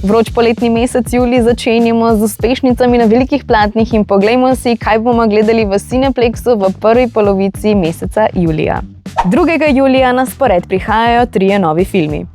Vroč poletni mesec julij začenjamo z uspešnicami na velikih platnih in poglejmo si, kaj bomo gledali v Cineplexu v prvi polovici meseca julija. 2. julija na spored prihajajo 3 novi filmi.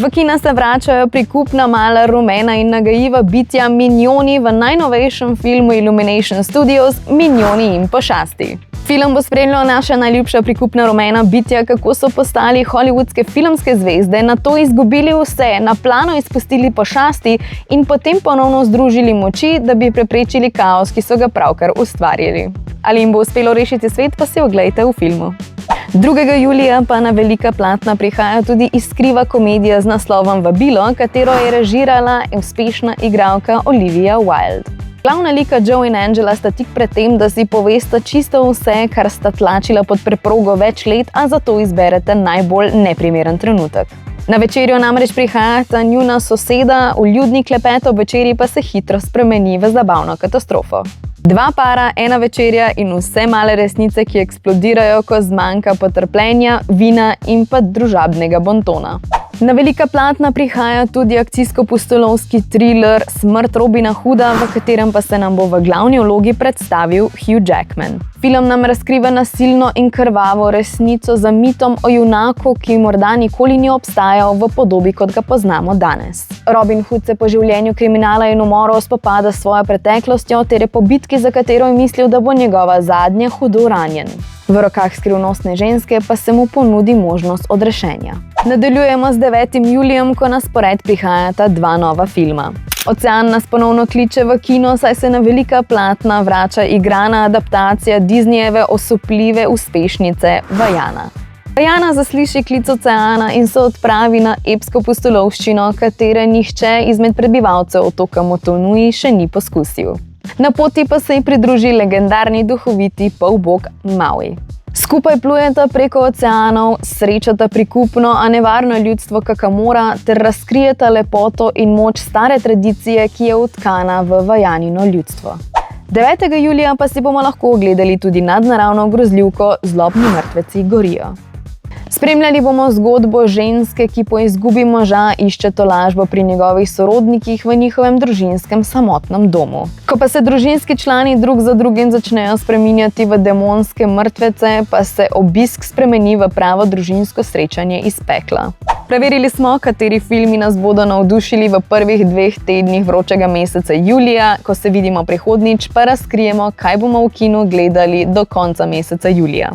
V kina se vračajo prikupna, mala, rumena in nagajiva bitja Minjoni v najnovejšem filmu Illumination Studios Minjoni in pošasti. Film bo spremljal naša najljubša prikupna rumena bitja, kako so postali hollywoodske filmske zvezde, nato izgubili vse, na plano izpustili pošasti in potem ponovno združili moči, da bi preprečili kaos, ki so ga pravkar ustvarili. Ali jim bo uspelo rešiti svet, pa si oglejte v filmu. 2. julija pa na velika platna prihaja tudi iskriva komedija z naslovom Vabilo, katero je režirala uspešna igralka Olivia Wilde. Glavna lika Joe in Angela sta tik pred tem, da si povesta čisto vse, kar sta tlačila pod preprogo več let, a zato izberete najbolj neprimeren trenutek. Na večerjo namreč prihajata njuna soseda, vljudni klepet ob večerji pa se hitro spremeni v zabavno katastrofo. 2 para, 1 večerja in vse male resnice, ki eksplodirajo, ko zmanjka potrpljenja, vina in pa družabnega bontona. Na velika platna prihaja tudi akcijsko-pustolovski thriller Smrt Robina Hooda, v katerem pa se nam bo v glavni vlogi predstavil Hugh Jackman. Film nam razkriva nasilno in krvavo resnico za mitom o junaku, ki morda nikoli ni obstajal v podobi, kot ga poznamo danes. Robin Hood se po življenju kriminala in umorov spopada s svojo preteklostjo ter je po bitki, za katero je mislil, da bo njegova zadnja, hudo ranjen. V rokah skrivnostne ženske pa se mu ponudi možnost odrešenja. Nadaljujemo z 9. julijem, ko na spored prihajata 2 nova filma. Ocean nas ponovno kliče v kino, saj se na velika platna vrača igrana adaptacija Disneyjeve osupljive uspešnice Vajana. Vajana zasliši klic oceana in se odpravi na epsko pustolovščino, katere nihče izmed prebivalcev otoka Motonui še ni poskusil. Na poti pa se ji pridruži legendarni duhoviti polbog Maui. Skupaj plujeta preko oceanov, srečata prikupno, a nevarno ljudstvo Kakamora ter razkrijeta lepoto in moč stare tradicije, ki je vtkana v Vajanino ljudstvo. 9. julija pa si bomo lahko ogledali tudi nadnaravno grozljivko Zlobni mrtveci gorijo. Spremljali bomo zgodbo ženske, ki po izgubi moža išče tolažbo pri njegovih sorodnikih v njihovem družinskem samotnem domu. Ko pa se družinski člani drug za drugim začnejo spreminjati v demonske mrtvece, pa se obisk spremeni v pravo družinsko srečanje iz pekla. Preverili smo, kateri filmi nas bodo navdušili v prvih 2 tednih vročega meseca julija. Ko se vidimo prihodnjič, pa razkrijemo, kaj bomo v kinu gledali do konca meseca julija.